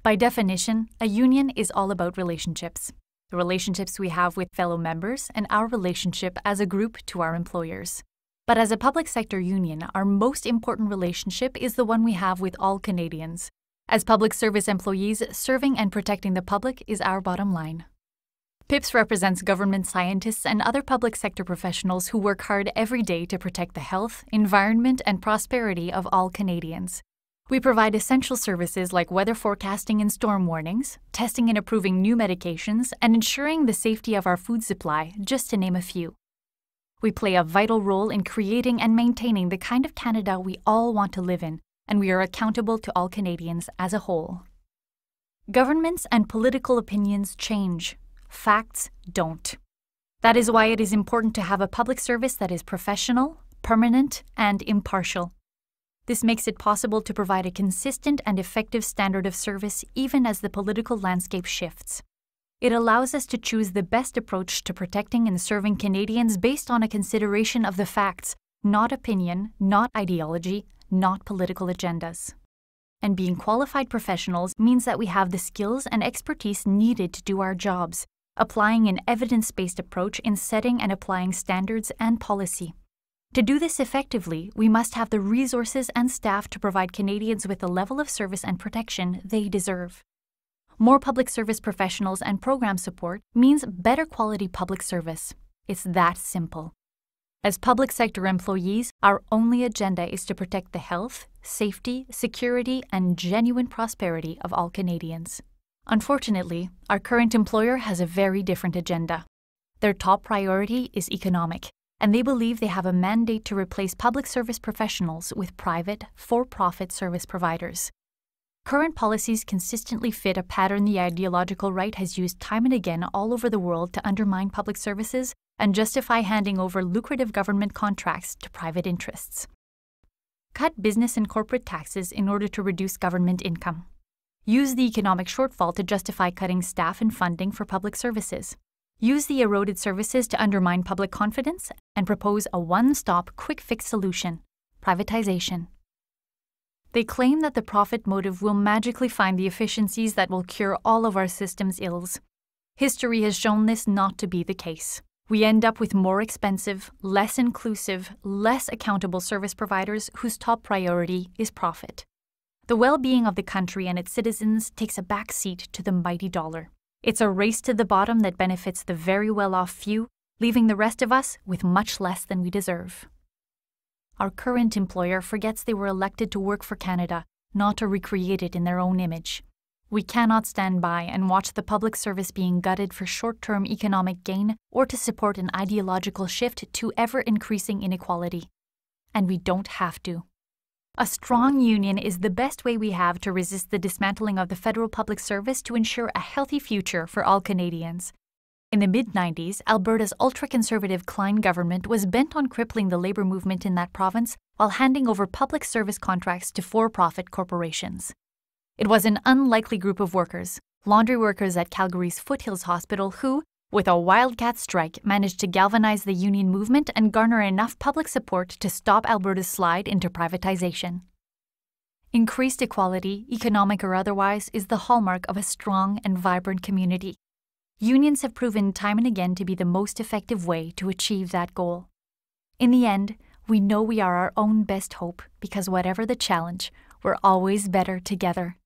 By definition, a union is all about relationships. The relationships we have with fellow members and our relationship as a group to our employers. But as a public sector union, our most important relationship is the one we have with all Canadians. As public service employees, serving and protecting the public is our bottom line. PIPS represents government scientists and other public sector professionals who work hard every day to protect the health, environment, and prosperity of all Canadians. We provide essential services like weather forecasting and storm warnings, testing and approving new medications, and ensuring the safety of our food supply, just to name a few. We play a vital role in creating and maintaining the kind of Canada we all want to live in, and we are accountable to all Canadians as a whole. Governments and political opinions change. Facts don't. That is why it is important to have a public service that is professional, permanent, and impartial. This makes it possible to provide a consistent and effective standard of service even as the political landscape shifts. It allows us to choose the best approach to protecting and serving Canadians based on a consideration of the facts, not opinion, not ideology, not political agendas. And being qualified professionals means that we have the skills and expertise needed to do our jobs, applying an evidence-based approach in setting and applying standards and policy. To do this effectively, we must have the resources and staff to provide Canadians with the level of service and protection they deserve. More public service professionals and program support means better quality public service. It's that simple. As public sector employees, our only agenda is to protect the health, safety, security, and genuine prosperity of all Canadians. Unfortunately, our current employer has a very different agenda. Their top priority is economic, and they believe they have a mandate to replace public service professionals with private, for-profit service providers. Current policies consistently fit a pattern the ideological right has used time and again all over the world to undermine public services and justify handing over lucrative government contracts to private interests. Cut business and corporate taxes in order to reduce government income. Use the economic shortfall to justify cutting staff and funding for public services. Use the eroded services to undermine public confidence and propose a one-stop, quick-fix solution: privatization. They claim that the profit motive will magically find the efficiencies that will cure all of our system's ills. History has shown this not to be the case. We end up with more expensive, less inclusive, less accountable service providers whose top priority is profit. The well-being of the country and its citizens takes a back seat to the mighty dollar. It's a race to the bottom that benefits the very well-off few, leaving the rest of us with much less than we deserve. Our current employer forgets they were elected to work for Canada, not to recreate it in their own image. We cannot stand by and watch the public service being gutted for short-term economic gain or to support an ideological shift to ever-increasing inequality. And we don't have to. A strong union is the best way we have to resist the dismantling of the federal public service to ensure a healthy future for all Canadians. In the mid-90s, Alberta's ultra-conservative Klein government was bent on crippling the labour movement in that province while handing over public service contracts to for-profit corporations. It was an unlikely group of workers, laundry workers at Calgary's Foothills Hospital who, with a wildcat strike, managed to galvanize the union movement and garner enough public support to stop Alberta's slide into privatization. Increased equality, economic or otherwise, is the hallmark of a strong and vibrant community. Unions have proven time and again to be the most effective way to achieve that goal. In the end, we know we are our own best hope because whatever the challenge, we're always better together.